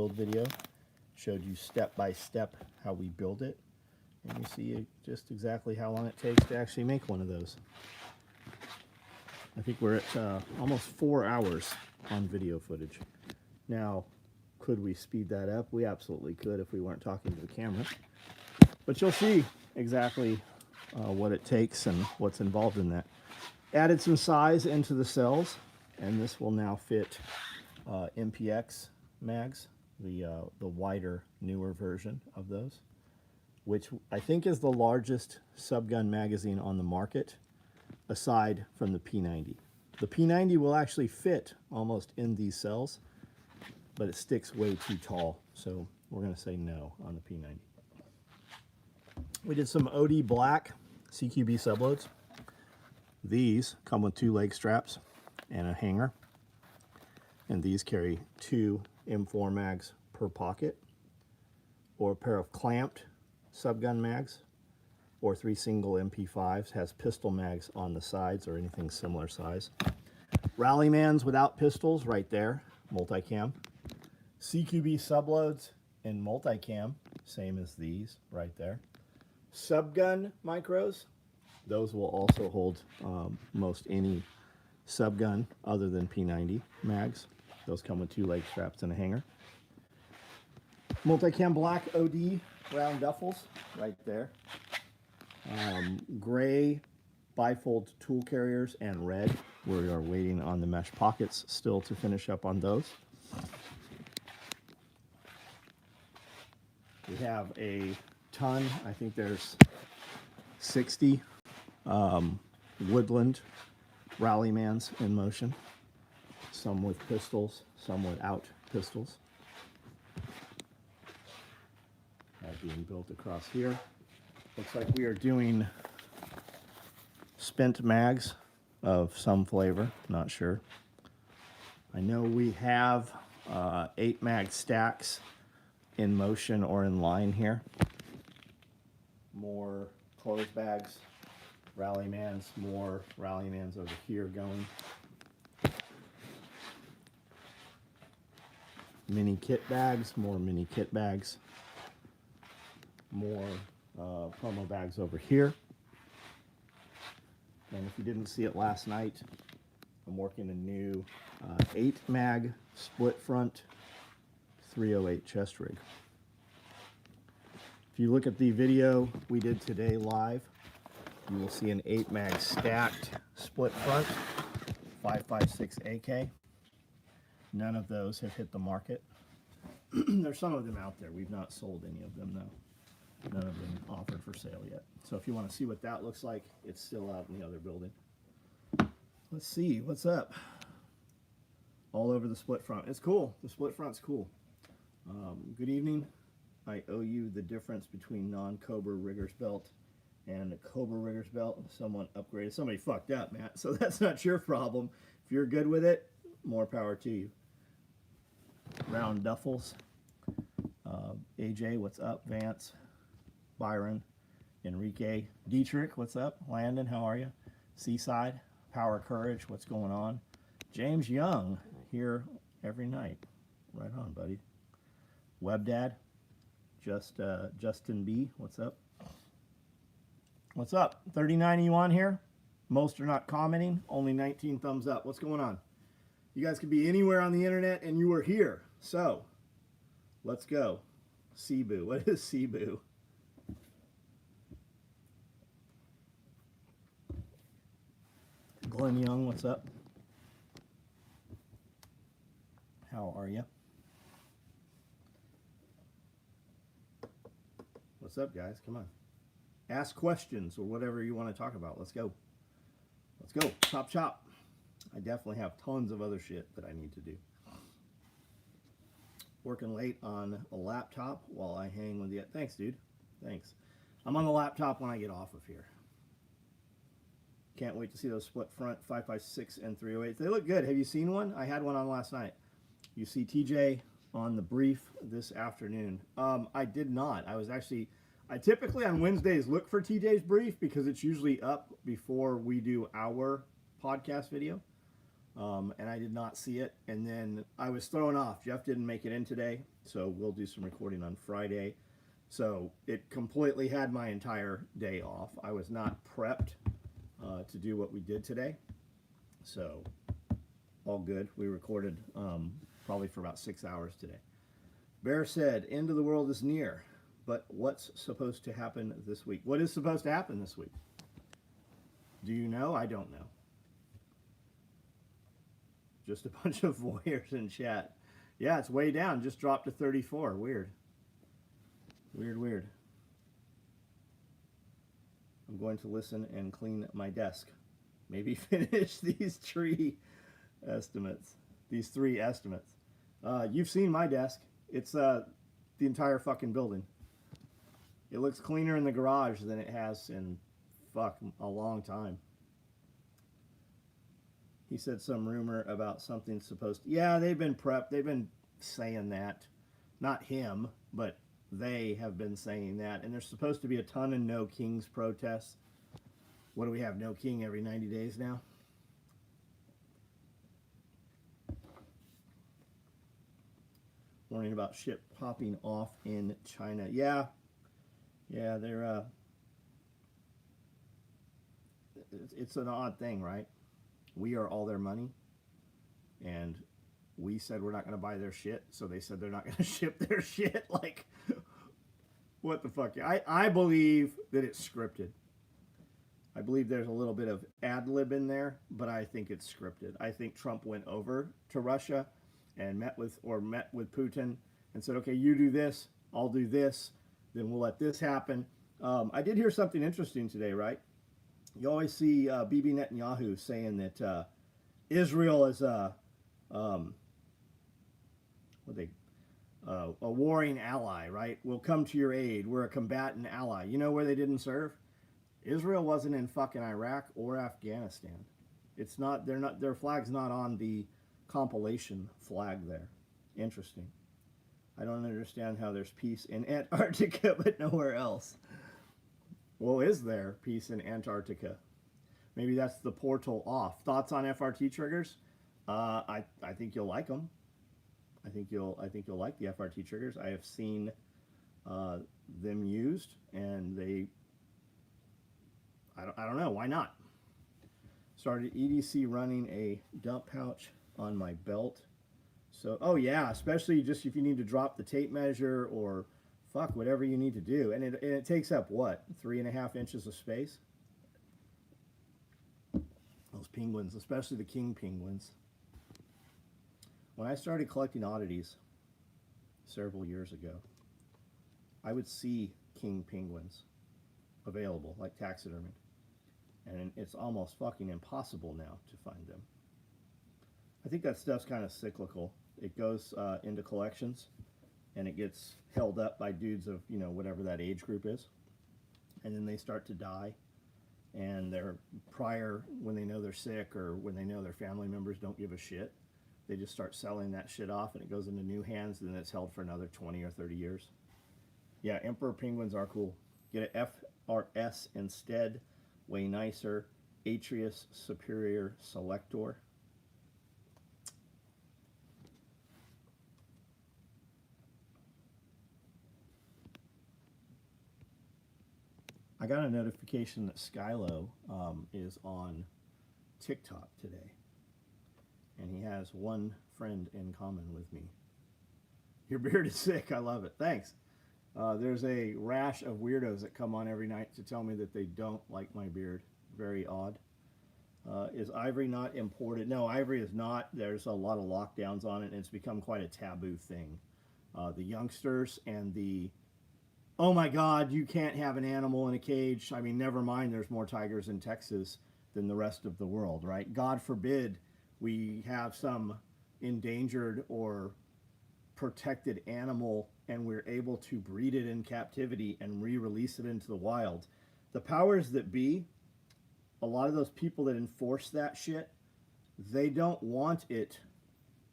build video. Showed you step by step how we build it. And you see just exactly how long it takes to actually make one of those. I think we're at almost 4 hours on video footage. Now, could we speed that up? We absolutely could if we weren't talking to the camera. But you'll see exactly what it takes and what's involved in that. Added some size into the cells, and this will now fit MPX mags, the wider, newer version of those, which I think is the largest subgun magazine on the market, aside from the P90. The P90 will actually fit almost in these cells, but it sticks way too tall, so we're going to say no on the P90. We did some OD black CQB subloads. These come with 2 leg straps and a hanger, and these carry 2 M4 mags per pocket, or a pair of clamped subgun mags, or 3 single MP5s, has pistol mags on the sides or anything similar size. Rallymans without pistols right there, multicam. CQB subloads in multicam, same as these right there. Subgun micros, those will also hold most any subgun other than P90 mags. Those come with 2 leg straps and a hanger. Multicam black OD round duffels right there. Gray bifold tool carriers and red. We are waiting on the mesh pockets still to finish up on those. We have a ton, I think there's 60 woodland Rallymans in motion. Some with pistols, some without pistols. That being built across here. Looks like we are doing spent mags of some flavor, not sure. I know we have 8 mag stacks in motion or in line here. More clothes bags, Rallymans, more Rallymans over here going. Mini kit bags, more mini kit bags. More promo bags over here. And if you didn't see it last night, I'm working a new 8 mag split front 308 chest rig. If you look at the video we did today live, you will see an 8 mag stacked split front 5.56 AK. None of those have hit the market. There's some of them out there. We've not sold any of them though. None of them offered for sale yet. So if you want to see what that looks like, it's still out in the other building. Let's see, what's up? All over the split front. It's cool. The split front's cool. Good evening. I owe you the difference between non-Cobra Riggers belt and a Cobra Riggers belt. Someone upgraded. Somebody fucked up, Matt. So that's not your problem. If you're good with it, more power to you. Round duffels. AJ, what's up? Vance, Byron, Enrique, Dietrich, what's up? Landon, how are you? Seaside, Power Courage, what's going on? James Young, here every night. Right on, buddy. Webdad, Justin B, what's up? What's up? 39 you on here? Most are not commenting, only 19 thumbs up. What's going on? You guys could be anywhere on the internet and you are here. So, let's go. Cebu. What is Cebu? Glenn Young, what's up? How are you? What's up, guys? Come on. Ask questions or whatever you want to talk about. Let's go. Let's go. Chop, chop. I definitely have tons of other shit that I need to do. Working late on a laptop while I hang with you. Thanks, dude. Thanks. I'm on the laptop when I get off of here. Can't wait to see those split front 5.56 and 308. They look good. Have you seen one? I had one on last night. You see TJ on the brief this afternoon. I did not. I typically on Wednesdays look for TJ's brief because it's usually up before we do our podcast video. and I did not see it. And then I was thrown off. Jeff didn't make it in today, so we'll do some recording on Friday. So it completely had my entire day off. I was not prepped to do what we did today. So all good. We recorded probably for about 6 hours today. Bear said, end of the world is near. But what's supposed to happen this week? What is supposed to happen this week? Do you know? I don't know. Just a bunch of voyeurs in chat. Yeah, it's way down. Just dropped to 34. Weird. Weird. I'm going to listen and clean my desk. Maybe finish these three estimates. You've seen my desk. It's the entire fucking building. It looks cleaner in the garage than it has in a long time. He said some rumor about something supposed to... Yeah, they've been prepped. They've been saying that. Not him, but they have been saying that. And there's supposed to be a ton of no kings protests. What do we have? No king every 90 days now? Warning about ship popping off in China. Yeah, they're... It's an odd thing, right? We are all their money, and we said we're not going to buy their shit, so they said they're not going to ship their shit. Like, what the fuck? I believe that it's scripted. I believe there's a little bit of ad-lib in there, but I think it's scripted. I think Trump went over to Russia and met with Putin and said, okay, you do this, I'll do this, then we'll let this happen. I did hear something interesting today, right? You always see Bibi Netanyahu saying that Israel is a warring ally, right? We'll come to your aid. We're a combatant ally. You know where they didn't serve? Israel wasn't in fucking Iraq or Afghanistan. It's not. Their flag's not on the compilation flag there. Interesting. I don't understand how there's peace in Antarctica but nowhere else. Well, is there peace in Antarctica? Maybe that's the portal off. Thoughts on FRT triggers? I think you'll like them. I think you'll like the FRT triggers. I have seen them used, and they. I don't know, why not? Started EDC running a dump pouch on my belt. So, oh yeah, especially just if you need to drop the tape measure or fuck whatever you need to do. And it takes up what, 3.5 inches of space? Those penguins, especially the king penguins. When I started collecting oddities several years ago, I would see king penguins available, like taxidermy. And it's almost fucking impossible now to find them. I think that stuff's kind of cyclical. It goes into collections, and it gets held up by dudes of, you know, whatever that age group is. And then they start to die. And they're when they know they're sick or when they know their family members don't give a shit, they just start selling that shit off, and it goes into new hands, and then it's held for another 20 or 30 years. Yeah, emperor penguins are cool. Get an FRS instead. Way nicer. Atrius superior selector. I got a notification that Skylo is on TikTok today. And he has one friend in common with me. Your beard is sick. I love it. Thanks. There's a rash of weirdos that come on every night to tell me that they don't like my beard. Very odd. Is ivory not imported? No, ivory is not. There's a lot of lockdowns on it, and it's become quite a taboo thing. The youngsters and the, oh my God, you can't have an animal in a cage. I mean, never mind, there's more tigers in Texas than the rest of the world, right? God forbid we have some endangered or protected animal and we're able to breed it in captivity and re-release it into the wild. The powers that be, a lot of those people that enforce that shit, they don't want it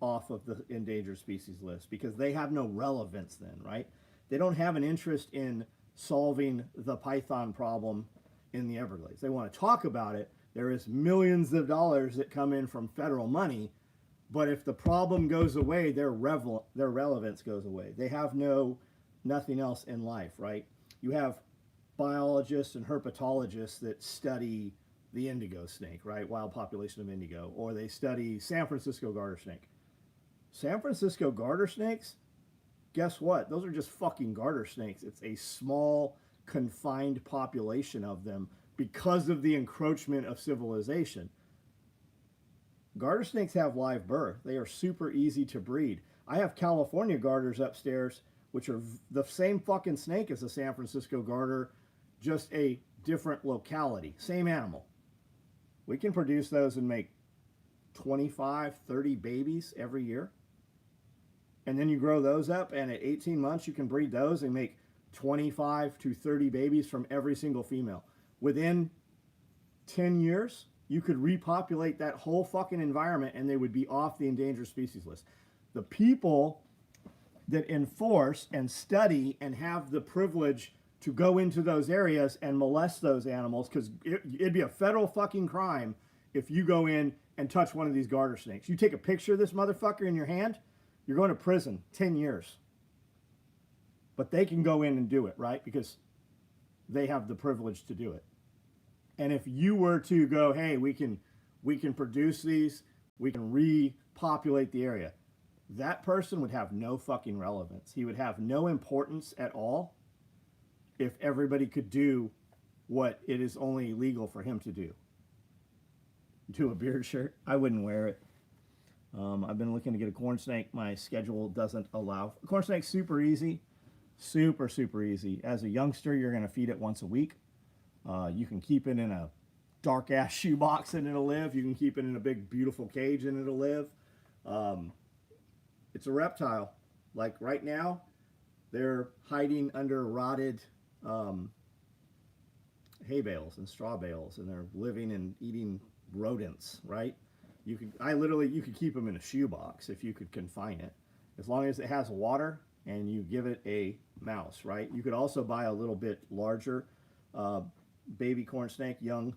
off of the endangered species list because they have no relevance then, right? They don't have an interest in solving the python problem in the Everglades. They want to talk about it, There is millions of dollars that come in from federal money, but if the problem goes away, their relevance goes away. They have nothing else in life, right? You have biologists and herpetologists that study the indigo snake, right? Wild population of indigo, or they study San Francisco garter snake. San Francisco garter snakes, guess what? Those are just fucking garter snakes. It's a small, confined population of them because of the encroachment of civilization. Garter snakes have live birth. They are super easy to breed. I have California garters upstairs, which are the same fucking snake as the San Francisco garter, just a different locality. Same animal. We can produce those and make 25, 30 babies every year. And then you grow those up, and at 18 months, you can breed those and make 25 to 30 babies from every single female. Within 10 years, you could repopulate that whole fucking environment and they would be off the endangered species list. The people that enforce and study and have the privilege to go into those areas and molest those animals, because it'd be a federal fucking crime if you go in and touch one of these garter snakes. You take a picture of this motherfucker in your hand, you're going to prison 10 years. But they can go in and do it, right? Because they have the privilege to do it. And if you were to go, hey, we can produce these, we can repopulate the area, that person would have no fucking relevance. He would have no importance at all if everybody could do what it is only legal for him to do. Do a beard shirt? I wouldn't wear it. I've been looking to get a corn snake. My schedule doesn't allow. Corn snake's super easy. Super, super easy. As a youngster, you're going to feed it once a week. You can keep it in a dark-ass shoebox and it'll live. You can keep it in a big, beautiful cage and it'll live. It's a reptile. Like right now, they're hiding under rotted hay bales and straw bales, and they're living and eating rodents, right? You could keep them in a shoebox if you could confine it, as long as it has water and you give it a mouse, right? You could also buy a little bit larger baby corn snake, young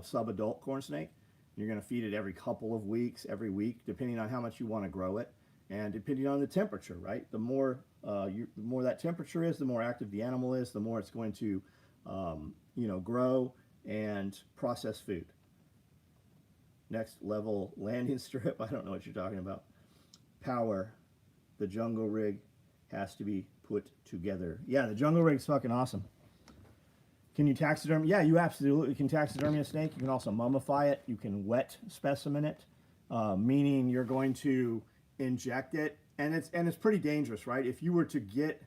sub-adult corn snake. You're going to feed it every couple of weeks, every week, depending on how much you want to grow it, and depending on the temperature, right? The more that temperature is, the more active the animal is, the more it's going to, grow and process food. Next level landing strip. I don't know what you're talking about. Power. The jungle rig has to be put together. Yeah, the jungle rig's fucking awesome. Can you taxidermy? Yeah, you absolutely can taxidermy a snake. You can also mummify it. You can wet specimen it, meaning you're going to inject it, and it's pretty dangerous, right? If you were to get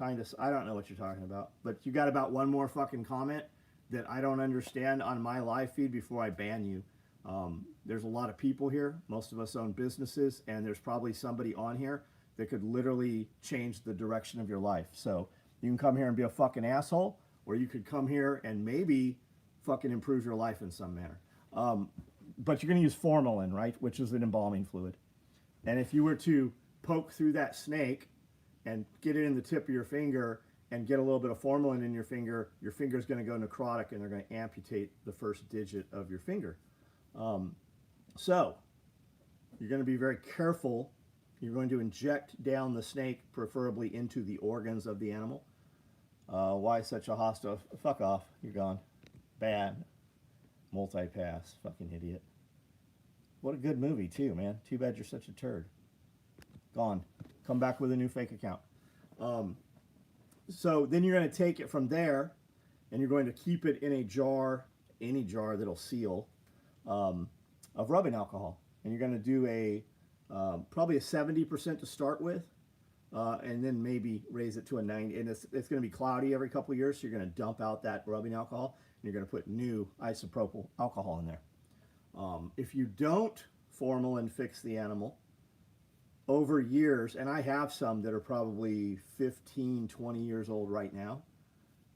I don't know what you're talking about, but you got about one more fucking comment that I don't understand on my live feed before I ban you. There's a lot of people here. Most of us own businesses, and there's probably somebody on here that could literally change the direction of your life. So you can come here and be a fucking asshole, or you could come here and maybe fucking improve your life in some manner. But you're going to use formalin, right? Which is an embalming fluid. And if you were to poke through that snake and get it in the tip of your finger and get a little bit of formalin in your finger's going to go necrotic, and they're going to amputate the first digit of your finger. So you're going to be very careful. You're going to inject down the snake, preferably into the organs of the animal. Why such a hostile? Fuck off. You're gone. Bad. Multi-pass. Fucking idiot. What a good movie, too, man. Too bad you're such a turd. Gone. Come back with a new fake account. So then you're going to take it from there, and you're going to keep it in a jar, any jar that'll seal, of rubbing alcohol. And you're going to do probably a 70% to start with, and then maybe raise it to a 90. And it's going to be cloudy every couple of years, so you're going to dump out that rubbing alcohol, and you're going to put new isopropyl alcohol in there. If you don't formalin fix the animal, over years, and I have some that are probably 15, 20 years old right now,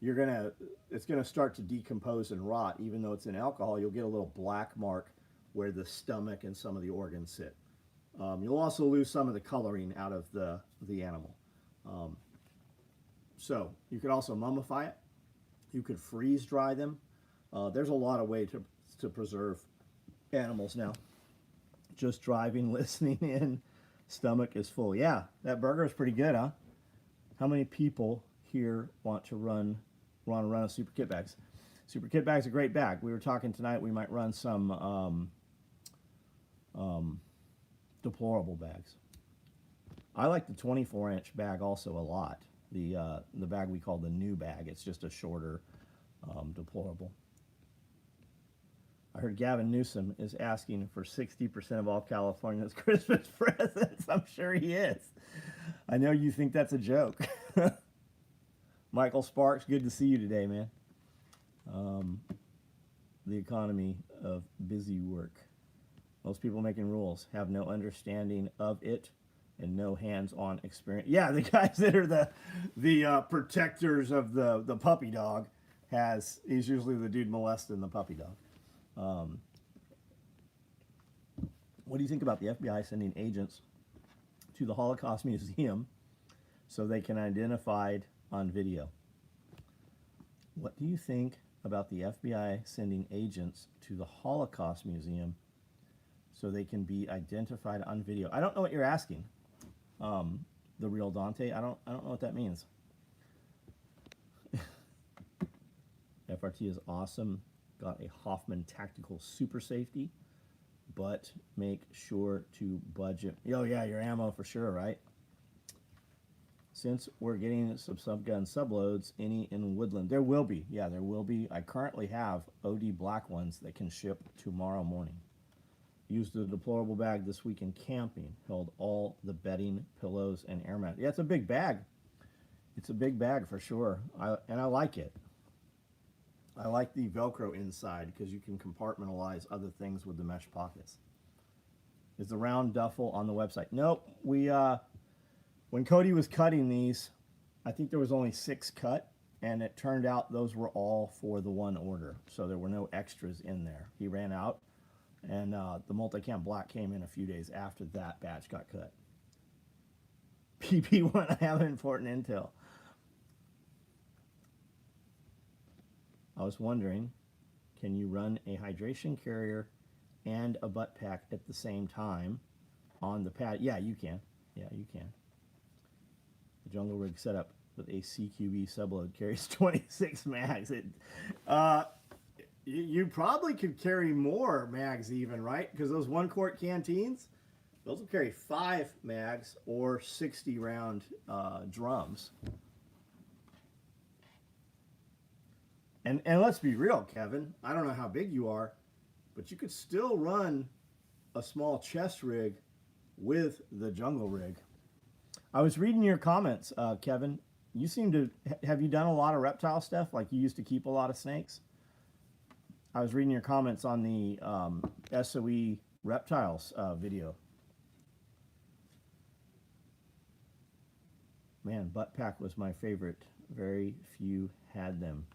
it's gonna start to decompose and rot. Even though it's in alcohol, you'll get a little black mark where the stomach and some of the organs sit. You'll also lose some of the coloring out of the animal. So you could also mummify it. You could freeze dry them. There's a lot of ways to preserve animals now. Just driving, listening in, stomach is full. Yeah, that burger is pretty good, huh? How many people here want to run a Super Kit Bags? Super Kit Bag's a great bag. We were talking tonight, we might run some deplorable bags. I like the 24-inch bag also a lot. The bag we call the new bag. It's just a shorter deplorable. I heard Gavin Newsom is asking for 60% of all California's Christmas presents. I'm sure he is. I know you think that's a joke. Michael Sparks, good to see you today, man. The economy of busy work. Most people making rules have no understanding of it and no hands-on experience. Yeah, the guys that are the protectors of the puppy dog he's usually the dude molesting the puppy dog. What do you think about the FBI sending agents to the Holocaust Museum so they can identify on video? What do you think about the FBI sending agents to the Holocaust Museum so they can be identified on video? I don't know what you're asking. The real Dante. I don't know what that means. FRT is awesome. Got a Hoffman Tactical Super Safety, but make sure to budget. Oh yeah, your ammo for sure, right? Since we're getting some subgun subloads, any in Woodland? There will be. Yeah, there will be. I currently have OD black ones that can ship tomorrow morning. Used the deplorable bag this week in camping. Held all the bedding, pillows, and air mat. Yeah, it's a big bag. It's a big bag for sure. And I like it. I like the Velcro inside because you can compartmentalize other things with the mesh pockets. Is the round duffel on the website? Nope. When Cody was cutting these, I think there was only 6 cut, and it turned out those were all for the one order. So there were no extras in there. He ran out, and the multicam black came in a few days after that batch got cut. PP1, I have important intel. I was wondering, can you run a hydration carrier and a butt pack at the same time on the pad? Yeah, you can. Yeah, you can. The jungle rig setup with a CQB subload carries 26 mags. You probably could carry more mags even, right? Because those 1-quart canteens, those will carry 5 mags or 60 round drums. And let's be real, Kevin. I don't know how big you are, but you could still run a small chest rig with the jungle rig. I was reading your comments, Kevin. You seem to have you done a lot of reptile stuff? Like you used to keep a lot of snakes? I was reading your comments on the SOE reptiles video. Man, butt pack was my favorite. Very few had them.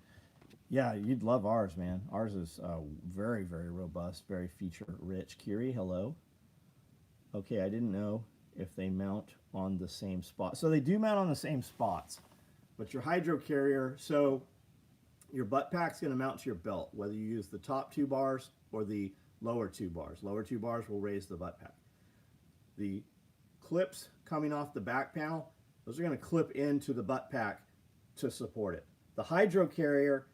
Yeah, you'd love ours, man. Ours is very, very robust, very feature-rich. Kiri, hello. Okay, I didn't know if they mount on the same spot. So they do mount on the same spots, but your hydro carrier, so your butt pack's going to mount to your belt, whether you use the top 2 bars or the lower 2 bars. Lower 2 bars will raise the butt pack. The clips coming off the back panel, those are going to clip into the butt pack to support it. The hydro carrier,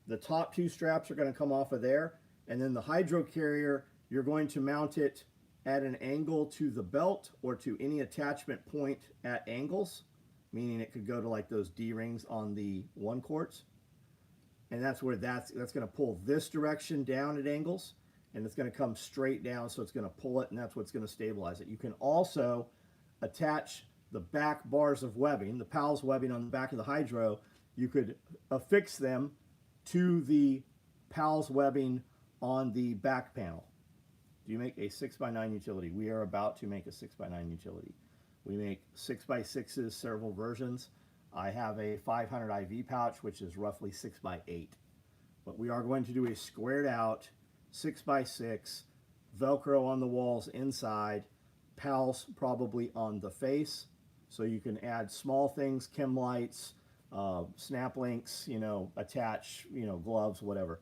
the top 2 straps are going to come off of there, and then the hydro carrier, you're going to mount it at an angle to the belt or to any attachment point at angles, meaning it could go to like those D-rings on the 1-quarts. And that's where that's going to pull this direction down at angles, and it's going to come straight down, so it's going to pull it, and that's what's going to stabilize it. You can also attach the back bars of webbing, the PALS webbing on the back of the hydro. You could affix them to the PALS webbing on the back panel. Do you make a 6x9 utility? We are about to make a 6x9 utility. We make 6x6s, several versions. I have a 500 IV pouch, which is roughly 6x8. But we are going to do a squared out 6x6, Velcro on the walls inside, PALS probably on the face. So you can add small things, chem lights, snap links, attach, gloves, whatever.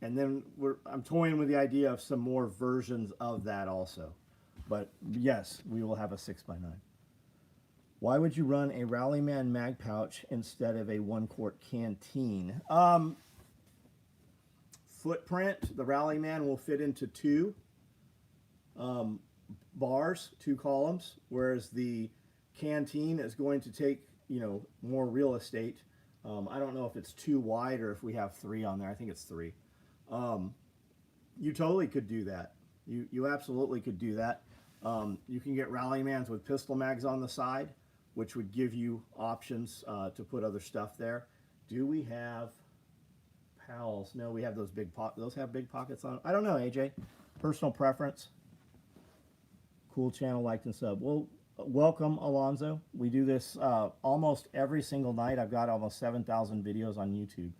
And then I'm toying with the idea of some more versions of that also. But yes, we will have a 6x9. Why would you run a Rallyman mag pouch instead of a 1-quart canteen? Footprint, the Rallyman will fit into 2 bars, 2 columns, whereas the canteen is going to take, you know, more real estate. I don't know if it's 2 wide or if we have 3 on there. I think it's 3. You totally could do that. You absolutely could do that. You can get Rallymans with pistol mags on the side, which would give you options to put other stuff there. Do we have Pals? No, we have those big those have big pockets on. I don't know, AJ. Personal preference. Cool channel, liked and sub. Well, welcome, Alonzo. We do this almost every single night. I've got almost 7,000 videos on YouTube.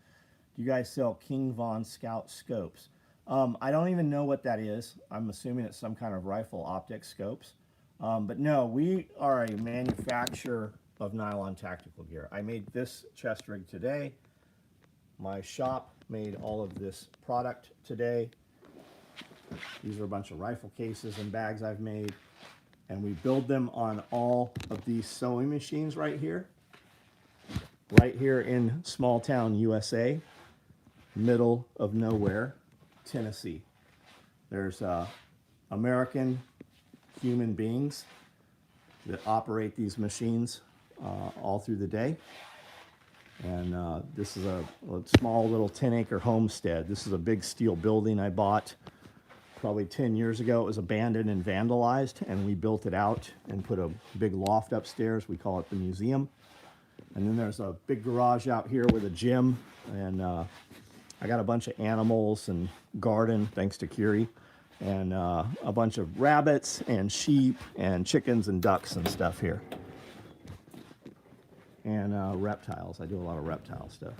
Do you guys sell King Von Scout scopes? I don't even know what that is. I'm assuming it's some kind of rifle optic scopes. But no, we are a manufacturer of nylon tactical gear. I made this chest rig today. My shop made all of this product today. These are a bunch of rifle cases and bags I've made. And we build them on all of these sewing machines right here in small town USA, middle of nowhere, Tennessee. There's American human beings that operate these machines all through the day. And this is a small little 10-acre homestead. This is a big steel building I bought probably 10 years ago. It was abandoned and vandalized, and we built it out and put a big loft upstairs. We call it the museum. And then there's a big garage out here with a gym, and I got a bunch of animals and garden, thanks to Curie, and a bunch of rabbits and sheep and chickens and ducks and stuff here. And reptiles. I do a lot of reptile stuff.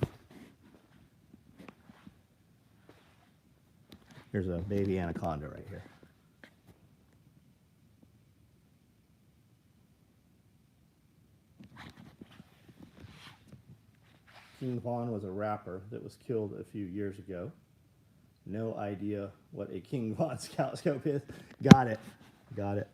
Here's a baby anaconda right here. King Von was a rapper that was killed a few years ago. No idea what a King Von Scout scope is. Got it. Got it.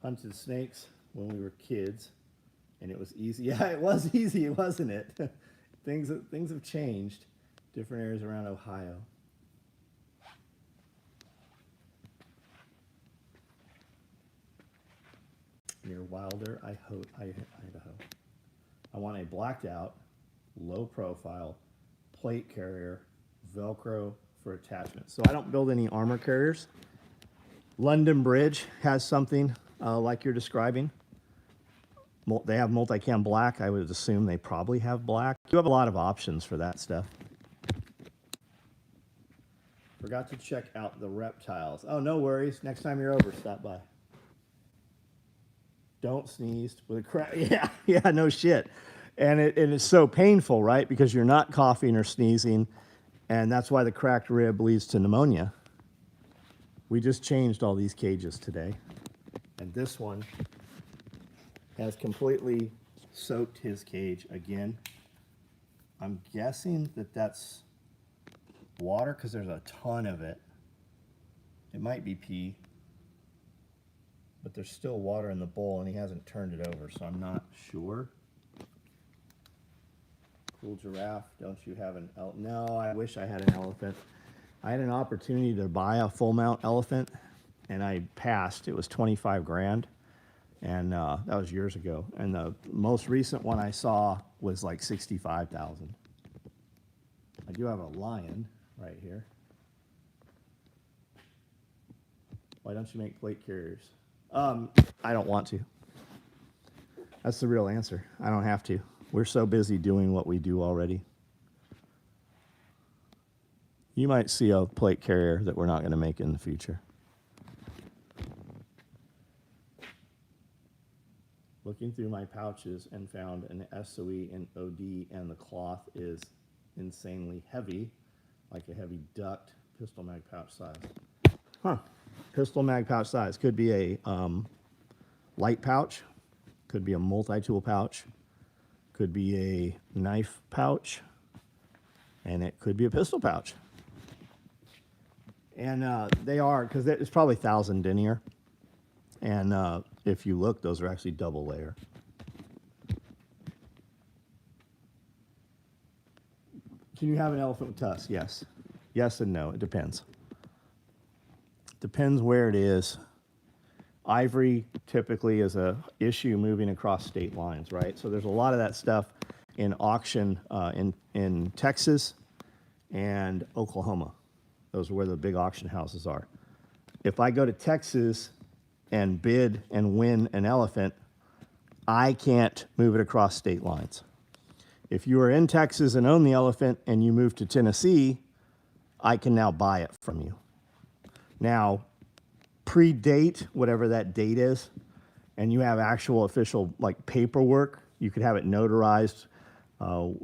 Hunted snakes when we were kids, and it was easy. Yeah, it was easy, wasn't it? Things have changed. Different areas around Ohio. Near Wilder, Idaho. I want a blacked out, low profile, plate carrier, Velcro for attachment. So I don't build any armor carriers. London Bridge has something like you're describing. They have multicam black. I would assume they probably have black. You have a lot of options for that stuff. Forgot to check out the reptiles. Oh, no worries. Next time you're over, stop by. Don't sneeze with a crack. Yeah, no shit. And it is so painful, right? Because you're not coughing or sneezing, and that's why the cracked rib leads to pneumonia. We just changed all these cages today, and this one has completely soaked his cage again. I'm guessing that that's water because there's a ton of it. It might be pee, but there's still water in the bowl and he hasn't turned it over, so I'm not sure. Cool giraffe, don't you have an elephant? No, I wish I had an elephant. I had an opportunity to buy a full mount elephant and I passed. It was 25 grand. And that was years ago. And the most recent one I saw was like 65,000. I do have a lion right here. Why don't you make plate carriers? I don't want to. That's the real answer. I don't have to. We're so busy doing what we do already. You might see a plate carrier that we're not going to make in the future. Looking through my pouches and found an SOE and OD, and the cloth is insanely heavy, like a heavy duct pistol mag pouch size. Huh. Pistol mag pouch size. Could be a light pouch, could be a multi-tool pouch, Could be a knife pouch, and it could be a pistol pouch. And they are, because it's probably 1,000 denier. And if you look, those are actually double layer. Can you have an elephant with tusks? Yes. Yes and no. It depends. Depends where it is. Ivory typically is a issue moving across state lines, right? So there's a lot of that stuff in auction in Texas and Oklahoma. Those are where the big auction houses are. If I go to Texas and bid and win an elephant, I can't move it across state lines. If you are in Texas and own the elephant and you move to Tennessee, I can now buy it from you. Now, predate whatever that date is, and you have actual official like paperwork, you could have it notarized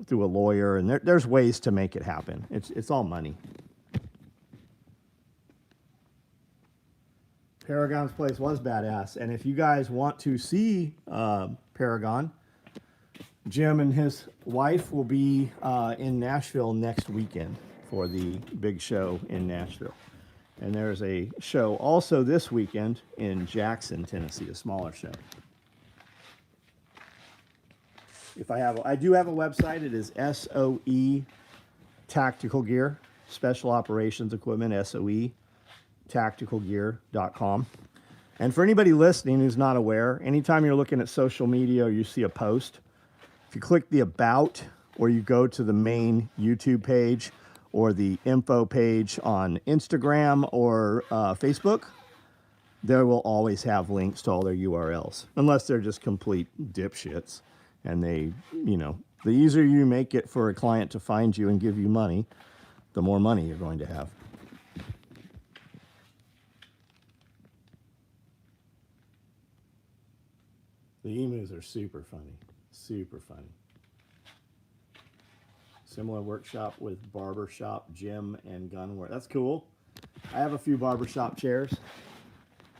through a lawyer, and there's ways to make it happen. It's all money. Paragon's place was badass, and if you guys want to see Paragon, Jim and his wife will be in Nashville next weekend for the big show in Nashville. And there's a show also this weekend in Jackson, Tennessee, a smaller show. I do have a website. It is SOE Tactical Gear, Special Operations Equipment, SOE tacticalgear.com. And for anybody listening who's not aware, anytime you're looking at social media or you see a post, if you click the About, or you go to the main YouTube page or the info page on Instagram or Facebook, they will always have links to all their URLs, unless they're just complete dipshits. And they, the easier you make it for a client to find you and give you money, the more money you're going to have. The emus are super funny, super funny. Similar workshop with barbershop, gym, and gunwear. That's cool. I have a few barbershop chairs.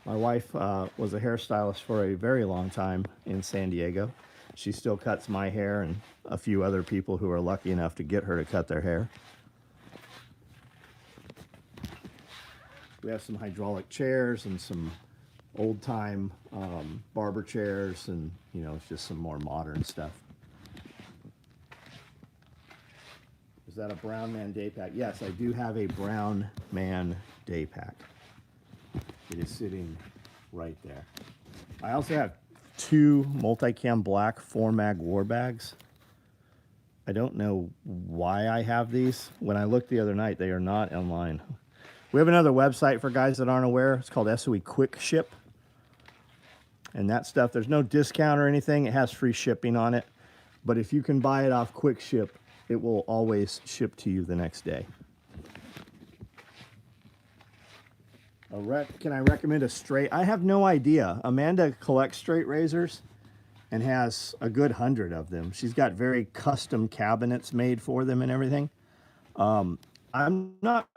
My wife was a hairstylist for a very long time in San Diego. She still cuts my hair and a few other people who are lucky enough to get her to cut their hair. We have some hydraulic chairs and some old-time barber chairs, and it's just some more modern stuff. Is that a Brown Man day pack? Yes, I do have a Brown Man day pack. It is sitting right there. I also have 2 multicam black 4-mag war bags. I don't know why I have these. When I looked the other night, they are not online. We have another website for guys that aren't aware. It's called SOE Quick Ship. And that stuff, there's no discount or anything. It has free shipping on it. But if you can buy it off Quick Ship, it will always ship to you the next day. Can I recommend a straight? I have no idea. Amanda collects straight razors and has a good 100 of them. She's got very custom cabinets made for them and everything. I'm not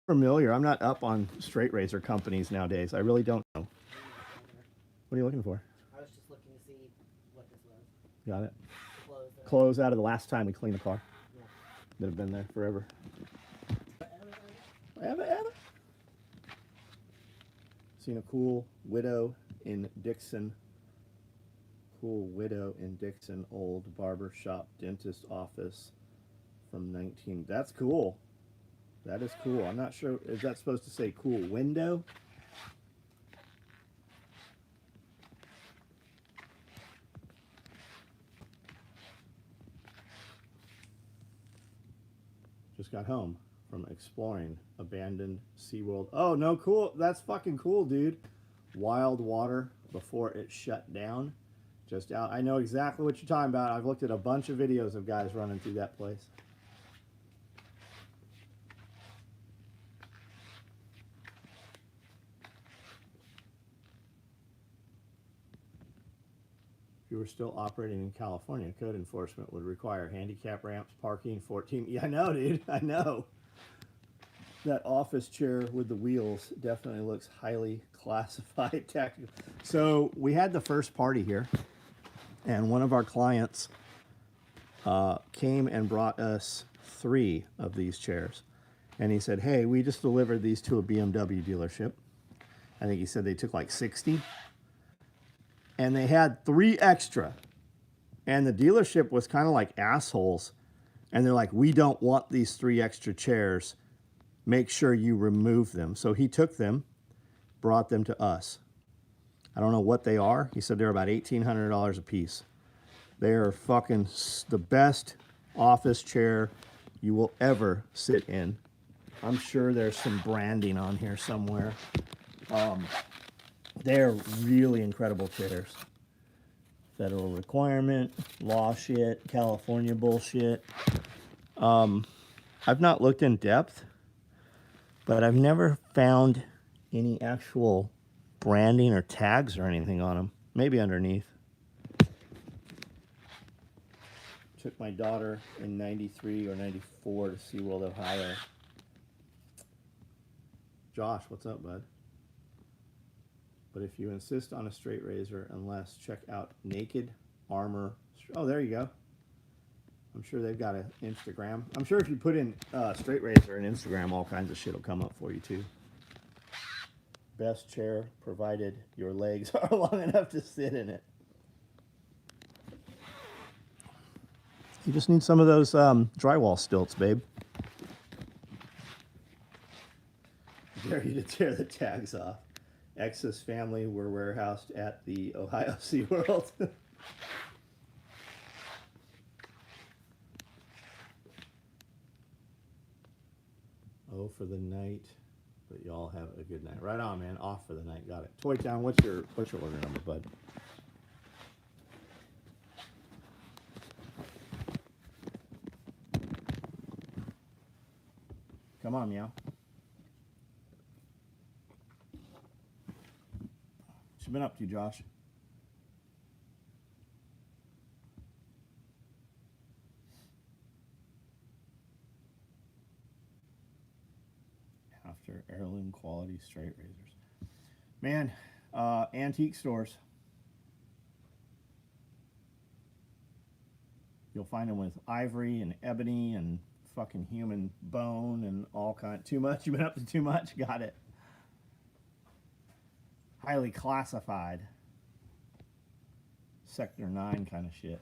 familiar. I'm not up on straight razor companies nowadays. I really don't know. What are you looking for? I was just looking to see what this was. Got it. Clothes out of the last time we cleaned the car. Yeah. That have been there forever. Have it. Seen a cool widow in Dixon. Old barber shop, dentist office from 19. That's cool. That is cool. I'm not sure. Is that supposed to say cool window? Just got home from exploring abandoned SeaWorld. Oh, no, cool. That's fucking cool, dude. Wild water before it shut down. Just out. I know exactly what you're talking about. I've looked at a bunch of videos of guys running through that place. If you were still operating in California, code enforcement would require handicap ramps, parking, 14. Yeah, I know, dude. I know. That office chair with the wheels definitely looks highly classified technical. So we had the first party here. And one of our clients came and brought us 3 of these chairs. And he said, hey, we just delivered these to a BMW dealership. I think he said they took like 60. And they had 3 extra. And the dealership was kind of like assholes. And they're like, we don't want these 3 extra chairs. Make sure you remove them. So he took them, brought them to us. I don't know what they are. He said they're about $1,800 a piece. They are fucking the best office chair you will ever sit in. I'm sure there's some branding on here somewhere. They're really incredible chairs. Federal requirement, law shit, California bullshit. I've not looked in depth, but I've never found any actual branding or tags or anything on them. Maybe underneath. Took my daughter in 93 or 94 to SeaWorld, Ohio. Josh, what's up, bud? But if you insist on a straight razor, unless, check out Naked Armor. Oh, there you go. I'm sure they've got an Instagram. I'm sure if you put in straight razor and Instagram, all kinds of shit will come up for you too. Best chair, provided your legs are long enough to sit in it. You just need some of those drywall stilts, babe. Dare you to tear the tags off. Ex's family were warehoused at the Ohio SeaWorld. Oh, for the night. But y'all have a good night. Right on, man. Off for the night. Got it. Toy Town, what's your order number, bud? Come on, meow. What you been up to, Josh? After heirloom quality straight razors. Man, antique stores. You'll find them with ivory and ebony and fucking human bone and all kind. Too much? You been up to too much? Got it. Highly classified. Sector 9 kind of shit.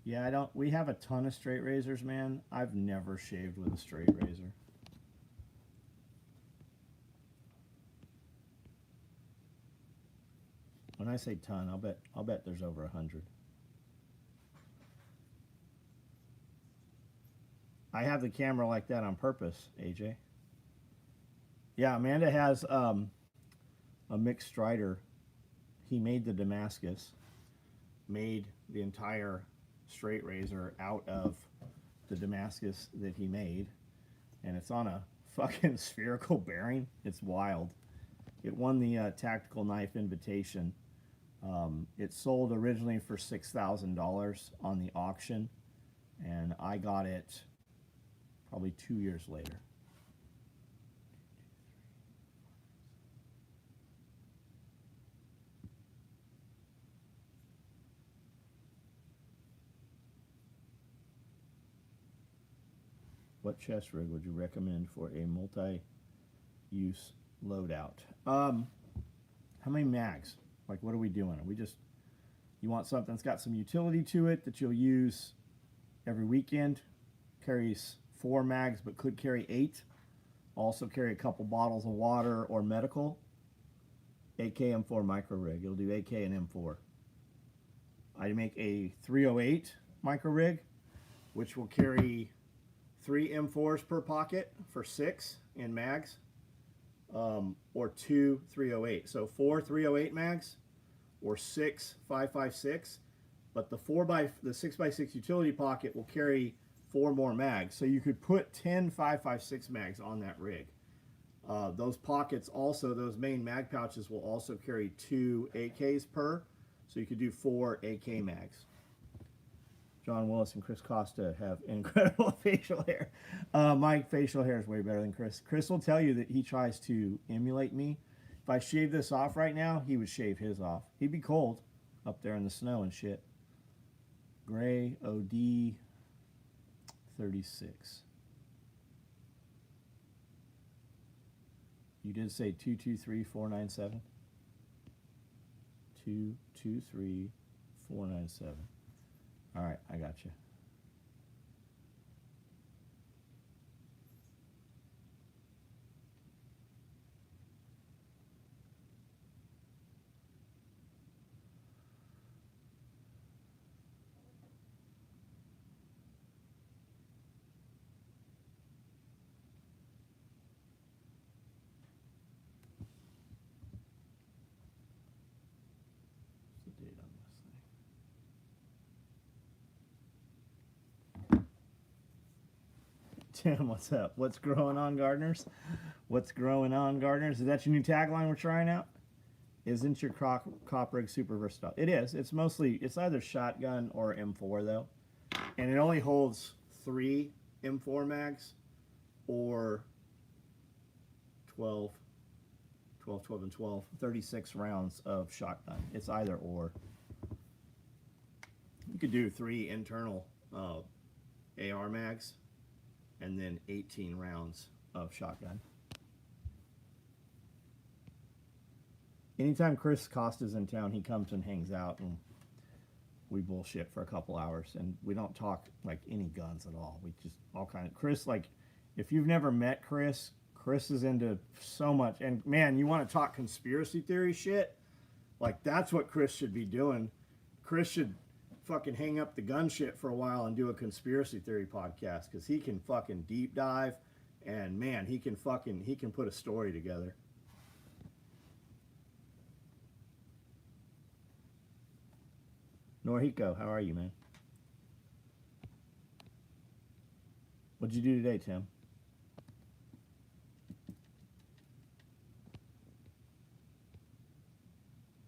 Yeah, we have a ton of straight razors, man. I've never shaved with a straight razor. When I say ton, I'll bet there's over 100. I have the camera like that on purpose, AJ. Yeah, Amanda has a Mick Strider. He made the Damascus, made the entire straight razor out of the Damascus that he made, and it's on a fucking spherical bearing. It's wild. It won the Tactical Knife Invitation. It sold originally for $6,000 on the auction, and I got it probably 2 years later. What chest rig would you recommend for a multi-use loadout? How many mags? Like, what are we doing? You want something that's got some utility to it that you'll use every weekend? Carries 4 mags but could carry 8. Also carry a couple bottles of water or medical. AK M4 micro rig. It'll do AK and M4. I make a 308 micro rig, which will carry 3 M4s per pocket for 6 in mags, or 2 308. So 4 308 mags or 6 5.56, but the 6x6 utility pocket will carry 4 more mags. So you could put 10 5.56 mags on that rig. Those pockets also, those main mag pouches will also carry 2 AKs per, so you could do 4 AK mags. John Willis and Chris Costa have incredible facial hair. My facial hair is way better than Chris. Chris will tell you that he tries to emulate me. If I shave this off right now, he would shave his off. He'd be cold up there in the snow and shit. Gray OD 36. You did say 223497? 223497. All right, I got you. What's the date on this thing? Tim, what's up? What's growing on, gardeners? What's growing on, gardeners? Is that your new tagline we're trying out? Isn't your crop rig super versatile? It is. It's mostly, it's either shotgun or M4 though. And it only holds 3 M4 mags or 12, and 12, 36 rounds of shotgun. It's either or. You could do 3 internal AR mags and then 18 rounds of shotgun. Anytime Chris Costa's in town, he comes and hangs out and we bullshit for a couple hours, and we don't talk like any guns at all. We just all kind of, Chris, like, if you've never met Chris, Chris is into so much. And man, you want to talk conspiracy theory shit? Like, that's what Chris should be doing. Chris should fucking hang up the gun shit for a while and do a conspiracy theory podcast, because he can fucking deep dive, and man, he can put a story together. Norhiko, how are you, man? What'd you do today, Tim?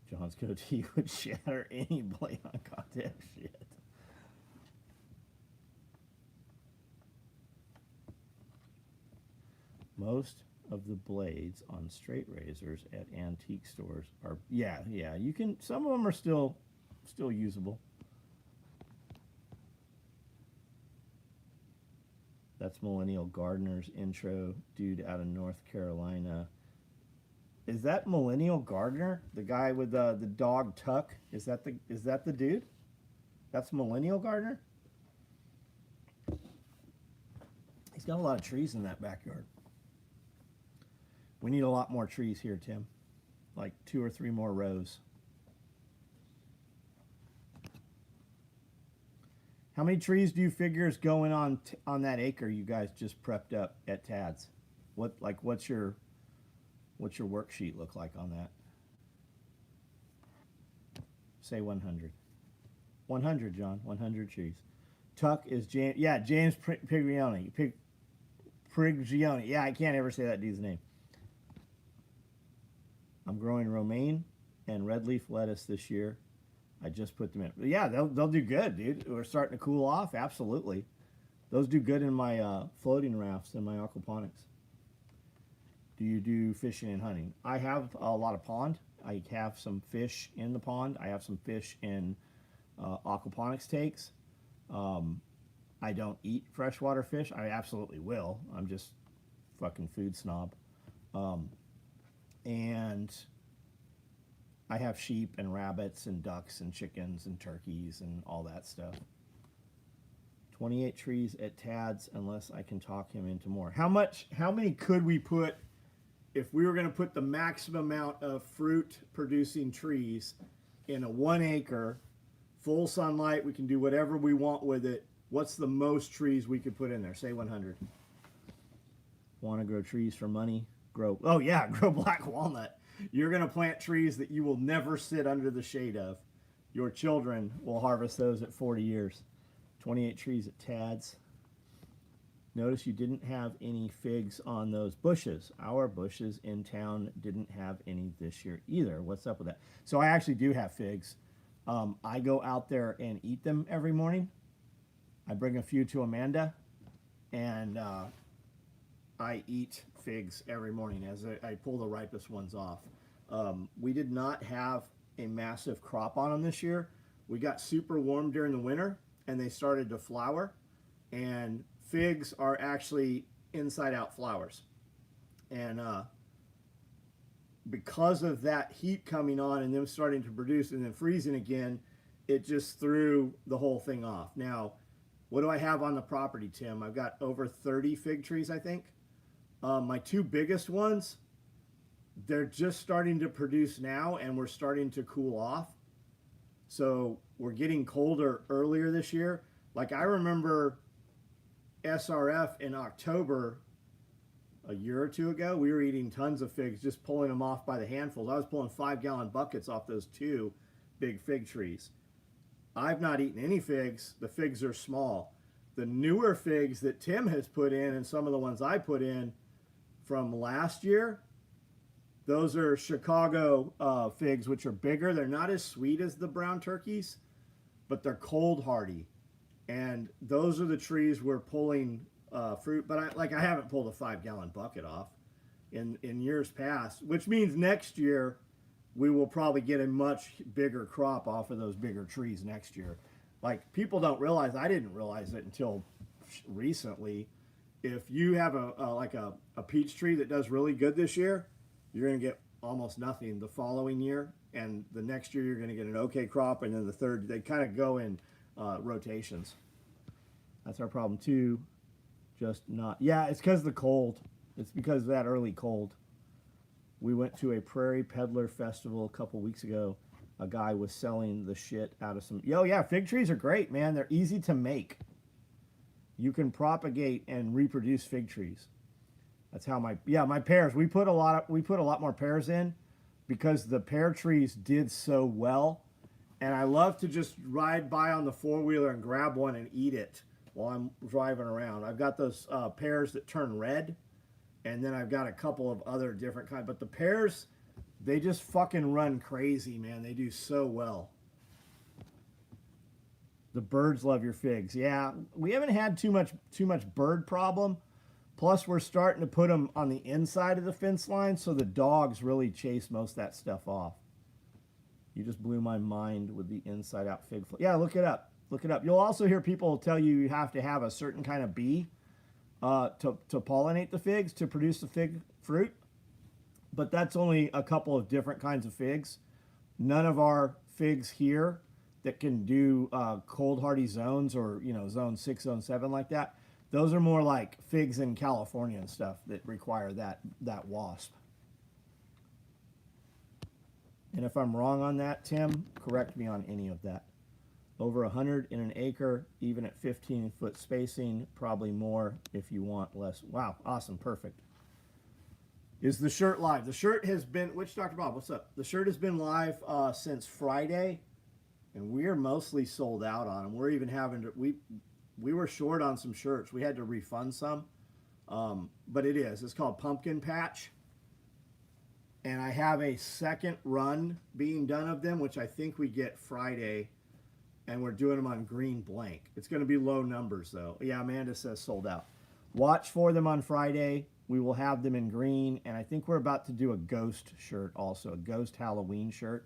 John's goatee would shatter any blade on contact shit. Most of the blades on straight razors at antique stores are, yeah, you can, some of them are still usable. That's Millennial Gardener's intro dude out of North Carolina. Is that Millennial Gardener? The guy with the dog Tuck? Is that the dude? That's Millennial Gardener? He's got a lot of trees in that backyard. We need a lot more trees here, Tim. Like 2 or 3 more rows. How many trees do you figure is going on that acre you guys just prepped up at Tad's? What's your worksheet look like on that? Say 100. 100, John. 100 trees. Tuck is James. Yeah, James Prigioni. Prigioni. Yeah, I can't ever say that dude's name. I'm growing romaine and red leaf lettuce this year. I just put them in. But yeah, they'll do good, dude. We're starting to cool off. Absolutely. Those do good in my floating rafts and my aquaponics. Do you do fishing and hunting? I have a lot of pond. I have some fish in the pond. I have some fish in aquaponics tanks. I don't eat freshwater fish. I absolutely will. I'm just fucking food snob. And I have sheep and rabbits and ducks and chickens and turkeys and all that stuff. 28 trees at Tad's, unless I can talk him into more. How many could we put if we were going to put the maximum amount of fruit producing trees in a 1 acre, full sunlight? We can do whatever we want with it. What's the most trees we could put in there? Say 100. Want to grow trees for money? Grow black walnut. You're going to plant trees that you will never sit under the shade of. Your children will harvest those at 40 years. 28 trees at Tad's. Notice you didn't have any figs on those bushes. Our bushes in town didn't have any this year either. What's up with that? So I actually do have figs. I go out there and eat them every morning. I bring a few to Amanda, and I eat figs every morning as I pull the ripest ones off. We did not have a massive crop on them this year. We got super warm during the winter, and they started to flower. And figs are actually inside out flowers. And because of that heat coming on and them starting to produce and then freezing again, it just threw the whole thing off. Now, what do I have on the property, Tim? I've got over 30 fig trees, I think. My two biggest ones, they're just starting to produce now, and we're starting to cool off. So we're getting colder earlier this year. Like, I remember SRF in October a year or two ago, we were eating tons of figs, just pulling them off by the handfuls. I was pulling 5-gallon buckets off those two big fig trees. I've not eaten any figs. The figs are small. The newer figs that Tim has put in, and some of the ones I put in from last year, those are Chicago figs, which are bigger. They're not as sweet as the brown turkeys, but they're cold hardy. And those are the trees we're pulling fruit. But I haven't pulled a 5-gallon bucket off in years past, which means next year we will probably get a much bigger crop off of those bigger trees next year. Like, people don't realize, I didn't realize it until recently. If you have a peach tree that does really good this year, you're going to get almost nothing the following year, and the next year you're going to get an okay crop, and then the third, they kind of go in rotations. That's our problem too. Just not, yeah, it's because of the cold. It's because of that early cold. We went to a Prairie Peddler Festival a couple weeks ago. A guy was selling the shit out of some, yeah, fig trees are great, man. They're easy to make. You can propagate and reproduce fig trees. That's how my pears, we put a lot more pears in because the pear trees did so well. And I love to just ride by on the four-wheeler and grab one and eat it while I'm driving around. I've got those pears that turn red, and then I've got a couple of other different kinds. But the pears, they just fucking run crazy, man. They do so well. The birds love your figs. Yeah, we haven't had too much bird problem. Plus, we're starting to put them on the inside of the fence line, so the dogs really chase most of that stuff off. You just blew my mind with the inside-out fig. Yeah, look it up. Look it up. You'll also hear people tell you you have to have a certain kind of bee to pollinate the figs, to produce the fig fruit. But that's only a couple of different kinds of figs. None of our figs here that can do cold hardy zones or, zone 6, zone 7 like that, those are more like figs in California and stuff that require that wasp. And if I'm wrong on that, Tim, correct me on any of that. Over 100 in an acre, even at 15-foot spacing, probably more if you want less. Wow, awesome, perfect. Is the shirt live? The shirt has been, which Dr. Bob, what's up? The shirt has been live since Friday, and we're mostly sold out on them. We're even having to, we were short on some shirts. We had to refund some, but it's called Pumpkin Patch. And I have a second run being done of them, which I think we get Friday, and we're doing them on green blank. It's going to be low numbers, though. Yeah, Amanda says sold out. Watch for them on Friday. We will have them in green, and I think we're about to do a ghost shirt also, a ghost Halloween shirt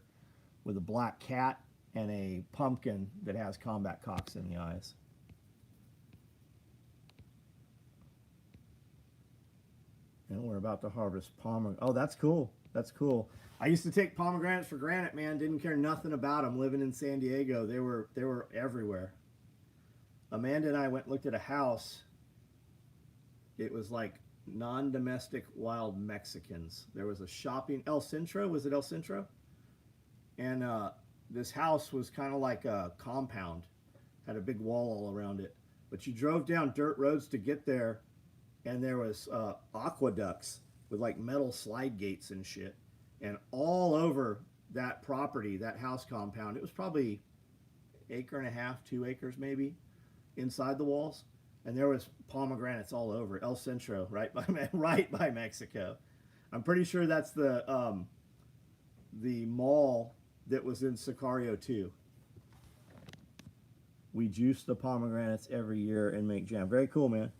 with a black cat and a pumpkin that has combat cocks in the eyes. And we're about to harvest pomegranate. Oh, that's cool. That's cool. I used to take pomegranates for granted, man. Didn't care nothing about them. Living in San Diego, they were everywhere. Amanda and I went and looked at a house. It was like non-domestic wild Mexicans. There was a shopping, El Centro. Was it El Centro? And this house was kind of like a compound. Had a big wall all around it. But you drove down dirt roads to get there, and there was aqueducts with like metal slide gates and shit. And all over that property, that house compound, it was probably 1.5 acres, 2 acres maybe, inside the walls. And there was pomegranates all over. El Centro, right by Mexico. I'm pretty sure that's the mall that was in Sicario 2. We juice the pomegranates every year and make jam. Very cool, man.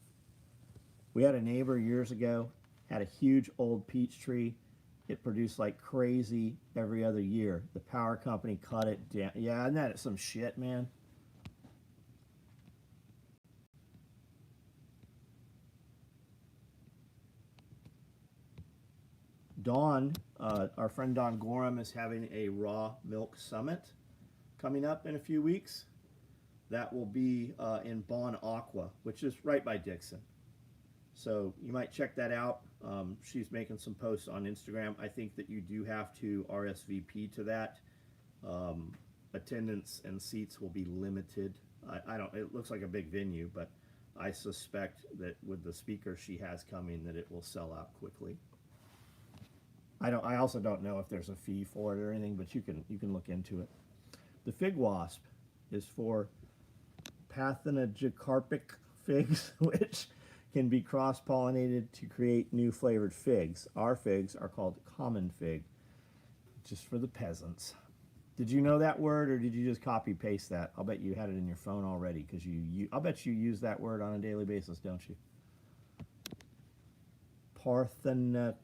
We had a neighbor years ago, had a huge old peach tree. It produced like crazy every other year. The power company cut it down. Yeah, isn't that some shit, man? Dawn, our friend Don Gorham is having a raw milk summit coming up in a few weeks. That will be in Bon Aqua, which is right by Dixon. So you might check that out. She's making some posts on Instagram. I think that you do have to RSVP to that. Attendance and seats will be limited. I don't. It looks like a big venue, but I suspect that with the speaker she has coming, that it will sell out quickly. I also don't know if there's a fee for it or anything, but you can look into it. The fig wasp is for Parthenocarpic figs, which can be cross-pollinated to create new flavored figs. Our figs are called common fig, just for the peasants. Did you know that word, or did you just copy-paste that? I'll bet you had it in your phone already, because I'll bet you use that word on a daily basis, don't you? Parthenocarpic.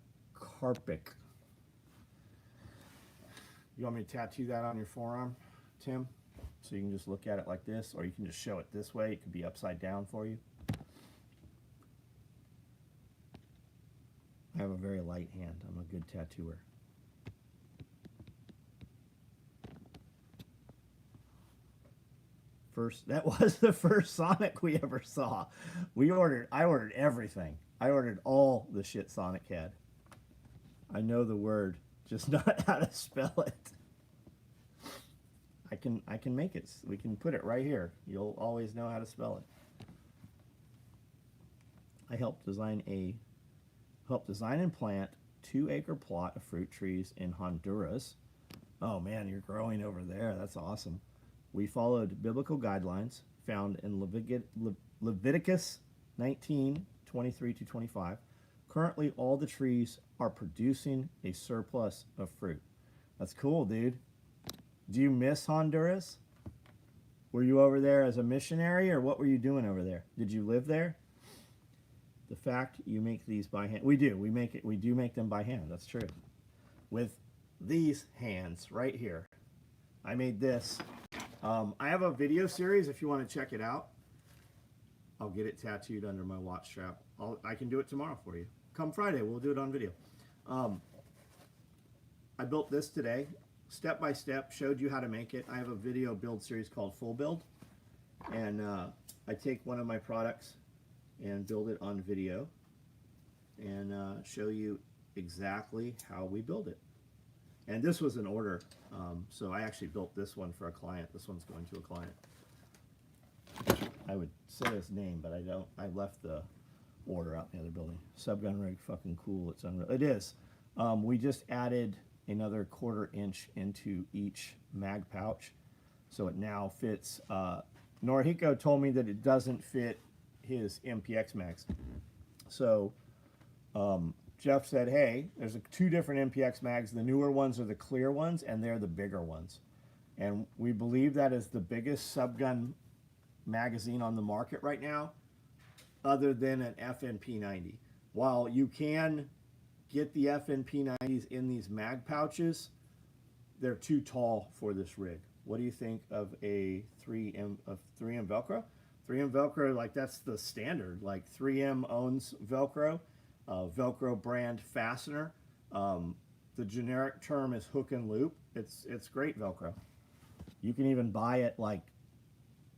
You want me to tattoo that on your forearm, Tim? So you can just look at it like this, or you can just show it this way. It could be upside down for you. I have a very light hand. I'm a good tattooer. That was the first Sonic we ever saw. I ordered everything. I ordered all the shit Sonic had. I know the word, just not how to spell it. I can make it. We can put it right here. You'll always know how to spell it. I helped design and plant 2-acre plot of fruit trees in Honduras. Oh man, you're growing over there. That's awesome. We followed biblical guidelines found in Leviticus 19:23-25. Currently, all the trees are producing a surplus of fruit. That's cool, dude. Do you miss Honduras? Were you over there as a missionary, or what were you doing over there? Did you live there? The fact you make these by hand. We do. We do make them by hand. That's true. With these hands right here. I made this. I have a video series if you want to check it out. I'll get it tattooed under my watch strap. I can do it tomorrow for you. Come Friday, we'll do it on video. I built this today, step by step, showed you how to make it. I have a video build series called Full Build, and I take one of my products and build it on video and show you exactly how we build it. And this was an order, so I actually built this one for a client. This one's going to a client. I would say his name, but I don't. I left the order out in the other building. Subgun rig, fucking cool. It's unreal. It is. We just added another 1/4 inch into each mag pouch, so it now fits. Norihiko told me that it doesn't fit his MPX mags. So Jeff said, hey, there's 2 different MPX mags. The newer ones are the clear ones, and they're the bigger ones. And we believe that is the biggest subgun magazine on the market right now, other than an FNP 90. While you can get the FNP 90s in these mag pouches, they're too tall for this rig. What do you think of a 3M Velcro? 3M Velcro, like that's the standard. Like 3M owns Velcro. Velcro brand fastener. The generic term is hook and loop. It's great Velcro. You can even buy it like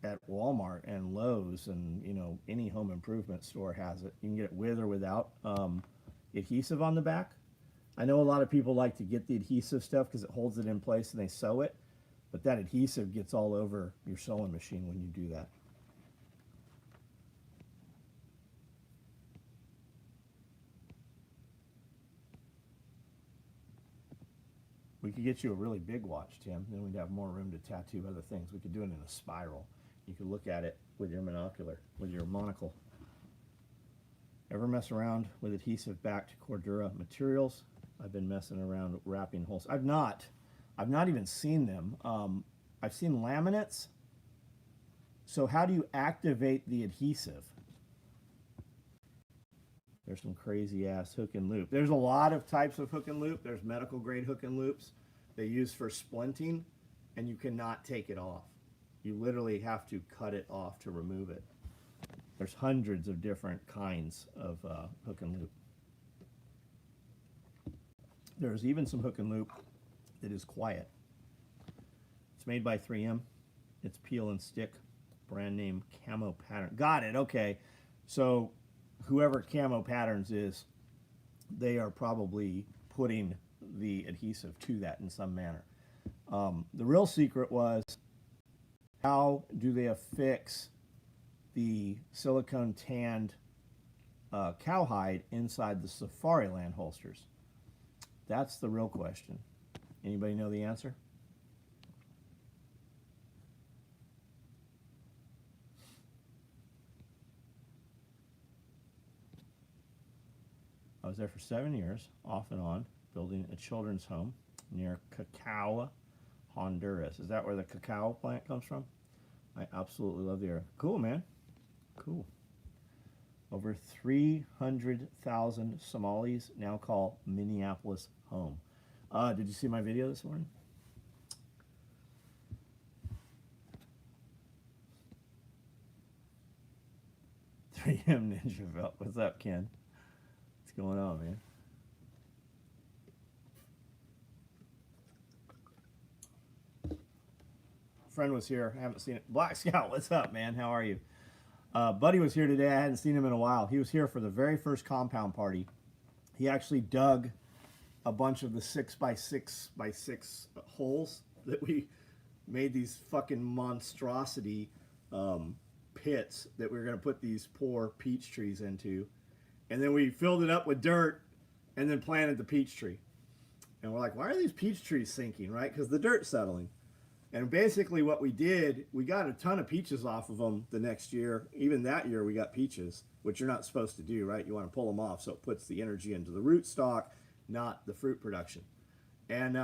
at Walmart and Lowe's, and any home improvement store has it. You can get it with or without adhesive on the back. I know a lot of people like to get the adhesive stuff because it holds it in place and they sew it, but that adhesive gets all over your sewing machine when you do that. We could get you a really big watch, Tim. Then we'd have more room to tattoo other things. We could do it in a spiral. You could look at it with your monocle. Ever mess around with adhesive backed Cordura materials? I've been messing around wrapping holes. I've not even seen them. I've seen laminates. So how do you activate the adhesive? There's some crazy ass hook and loop. There's a lot of types of hook and loop. There's medical grade hook and loops they use for splinting, and you cannot take it off. You literally have to cut it off to remove it. There's hundreds of different kinds of hook and loop. There's even some hook and loop that is quiet. It's made by 3M. It's peel and stick, brand name Camo Pattern. Got it, okay. So whoever Camo Patterns is, they are probably putting the adhesive to that in some manner. The real secret was, how do they affix the silicone tanned cowhide inside the Safariland holsters? That's the real question. Anybody know the answer? I was there for 7 years, off and on, building a children's home near Cacao, Honduras. Is that where the cacao plant comes from? I absolutely love the area. Cool, man. Cool. Over 300,000 Somalis now call Minneapolis home. Did you see my video this morning? "3M Ninja Belt." What's up, Ken? What's going on, man? Friend was here. I haven't seen it. Black Scout, what's up, man? How are you? Buddy was here today. I hadn't seen him in a while. He was here for the very first compound party. He actually dug a bunch of the 6x6x6 holes that we made, these fucking monstrosity pits that we were going to put these poor peach trees into. And then we filled it up with dirt and then planted the peach tree. And we're like, why are these peach trees sinking, right? Because the dirt's settling. And basically what we did, we got a ton of peaches off of them the next year. Even that year we got peaches, which you're not supposed to do, right? You want to pull them off so it puts the energy into the root stock, not the fruit production. And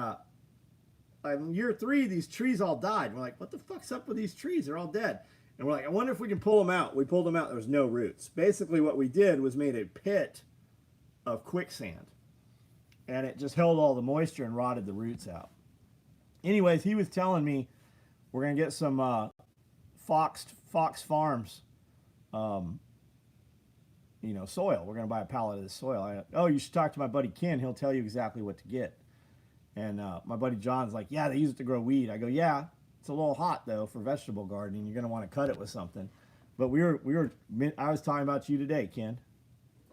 in year 3, these trees all died. We're like, what the fuck's up with these trees? They're all dead. And we're like, I wonder if we can pull them out. We pulled them out. There was no roots. Basically what we did was made a pit of quicksand. And it just held all the moisture and rotted the roots out. Anyways, he was telling me we're going to get some Fox Farms, soil. We're going to buy a pallet of this soil. Oh, you should talk to my buddy Ken. He'll tell you exactly what to get. And my buddy John's like, yeah, they use it to grow weed. I go, yeah, it's a little hot, though, for vegetable gardening. You're going to want to cut it with something. But I was talking about you today, Ken.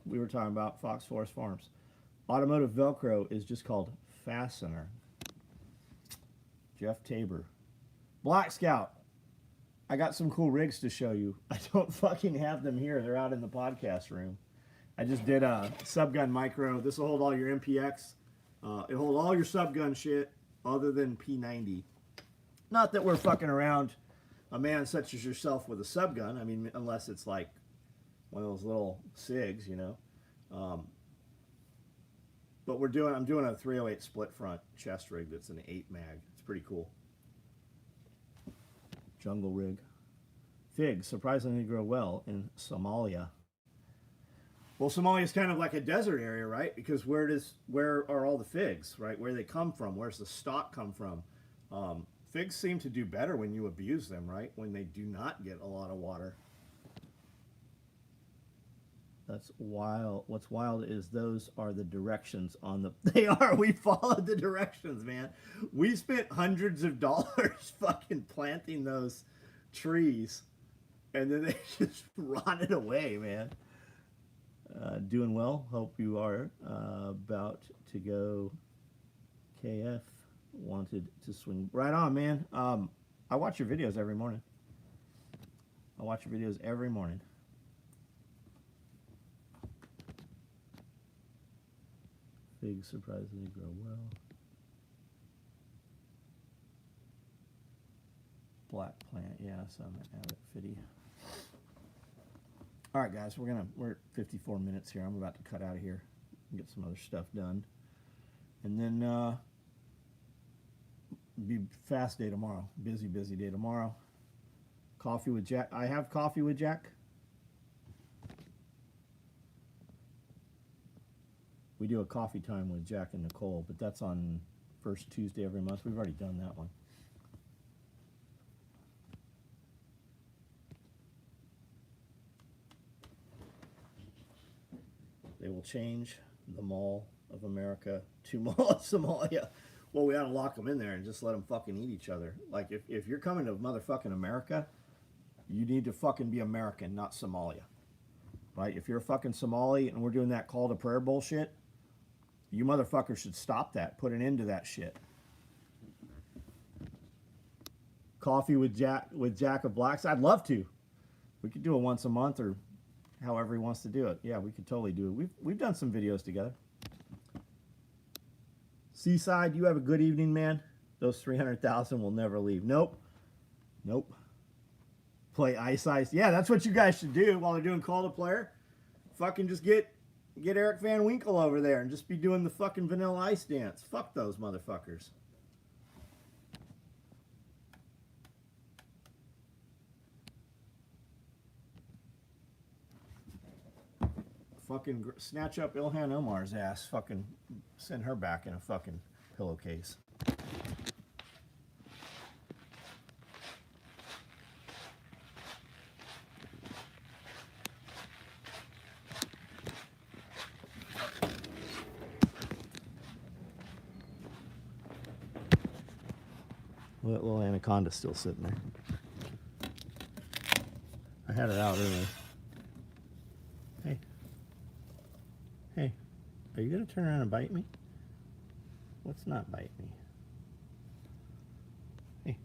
We were talking about Fox Forest Farms. Automotive Velcro is just called Fastener. Jeff Tabor. Black Scout. I got some cool rigs to show you. I don't fucking have them here. They're out in the podcast room. I just did a subgun micro. This will hold all your MPX. It'll hold all your subgun shit other than P90. Not that we're fucking around a man such as yourself with a subgun. I mean, unless it's like one of those little SIGs, But I'm doing a 308 split front chest rig that's an 8 mag. It's pretty cool. Jungle rig. Figs surprisingly grow well in Somalia. Well, Somalia is kind of like a desert area, right? Because where are all the figs, right? Where do they come from? Where's the stock come from? Figs seem to do better when you abuse them, right? When they do not get a lot of water. That's wild. What's wild is those are the directions on the... They are. We followed the directions, man. We spent hundreds of dollars fucking planting those trees. And then they just rotted away, man. Doing well. Hope you are about to go KF. Wanted to swing. Right on, man. I watch your videos every morning. Figs surprisingly grow well. Black plant, yeah, so I'm gonna have it fitty. All right, guys, we're at 54 minutes here. I'm about to cut out of here and get some other stuff done, and then be fast day tomorrow. Busy day tomorrow. Coffee with Jack. I have coffee with Jack. We do a coffee time with Jack and Nicole, but that's on first Tuesday every month. We've already done that one. They will change the Mall of America to Mall of Somalia. Well, we ought to lock them in there and just let them fucking eat each other. Like, if you're coming to motherfucking America, you need to fucking be American, not Somalia. Right? If you're a fucking Somali and we're doing that call to prayer bullshit, you motherfuckers should stop that. Put an end to that shit. Coffee with Jack of Blacks. I'd love to. We could do it once a month or however he wants to do it. Yeah, we could totally do it. We've done some videos together. Seaside, you have a good evening, man. Those 300,000 will never leave. Nope. Nope. Play Ice Ice. Yeah, that's what you guys should do while they're doing call to player. Fucking just get Eric Van Winkle over there and just be doing the fucking Vanilla Ice dance. Fuck those motherfuckers. Fucking snatch up Ilhan Omar's ass. Fucking send her back in a fucking pillowcase. Little anaconda's still sitting there. I had her out early. Hey. Hey. Are you going to turn around and bite me? Let's not bite me. Hey.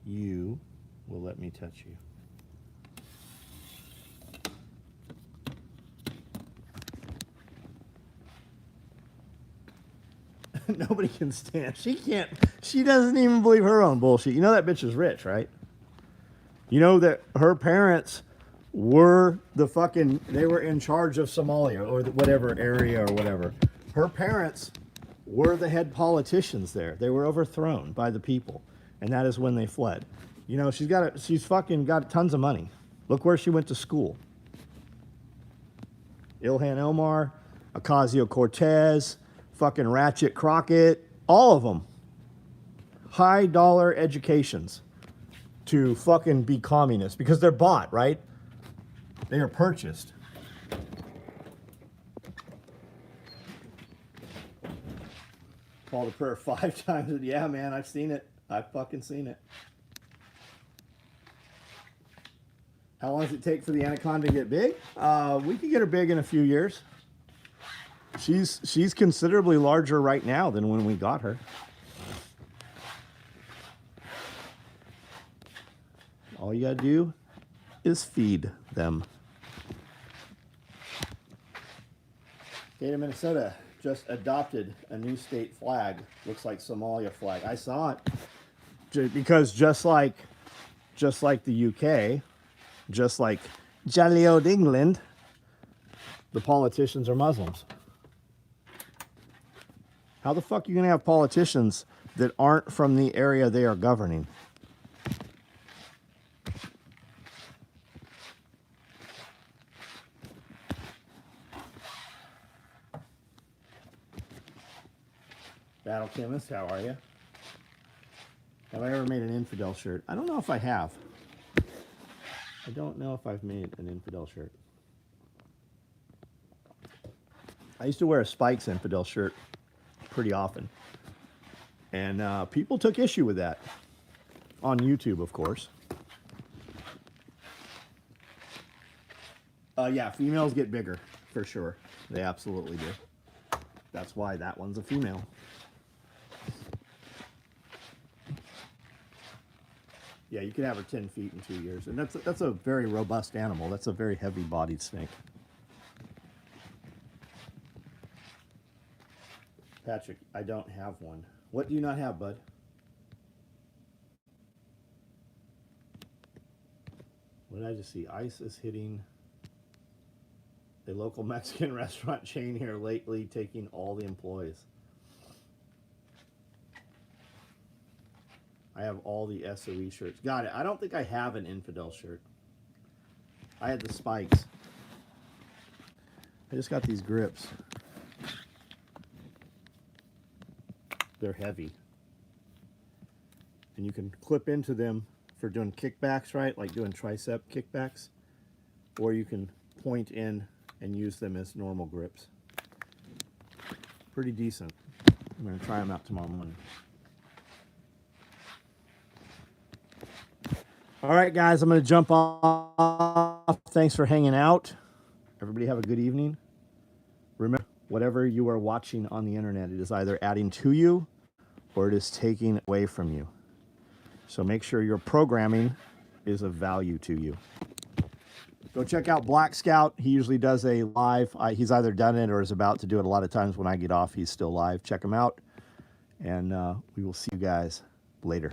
You will let me touch you. Nobody can stand. She can't. She doesn't even believe her own bullshit. You know that bitch is rich, right? You know that her parents were they were in charge of Somalia or whatever area or whatever. Her parents were the head politicians there. They were overthrown by the people, and that is when they fled. You know, she's fucking got tons of money. Look where she went to school. Ilhan Omar, Ocasio-Cortez, fucking Ratchet Crockett, all of them. High dollar educations to fucking be communists because they're bought, right? They are purchased. Call to prayer 5 times. Yeah, man, I've seen it. I've fucking seen it. How long does it take for the anaconda to get big? We could get her big in a few years. She's considerably larger right now than when we got her. All you gotta do is feed them. State of Minnesota just adopted a new state flag. Looks like Somalia flag. I saw it because just like the UK, just like jolly old England, the politicians are Muslims. How the fuck are you gonna have politicians that aren't from the area they are governing? Battle Chemist, how are you? Have I ever made an infidel shirt? I don't know if I have. I don't know if I've made an infidel shirt. I used to wear a Spikes infidel shirt pretty often. And people took issue with that. On YouTube, of course. Yeah, females get bigger, for sure. They absolutely do. That's why that one's a female. Yeah, you can have her 10 feet in 2 years. And that's a very robust animal. That's a very heavy-bodied snake. Patrick, I don't have one. What do you not have, bud? What did I just see? ICE is hitting a local Mexican restaurant chain here lately, taking all the employees. I have all the SOE shirts. Got it. I don't think I have an Infidel shirt. I had the spikes. I just got these grips. They're heavy. And you can clip into them for doing kickbacks, right? Like doing tricep kickbacks. Or you can point in and use them as normal grips. Pretty decent. I'm going to try them out tomorrow morning. All right, guys, I'm going to jump off. Thanks for hanging out. Everybody have a good evening. Remember, whatever you are watching on the internet, it is either adding to you or it is taking away from you. So make sure your programming is of value to you. Go check out Black Scout. He usually does a live. He's either done it or is about to do it. A lot of times when I get off, he's still live. Check him out. And we will see you guys later.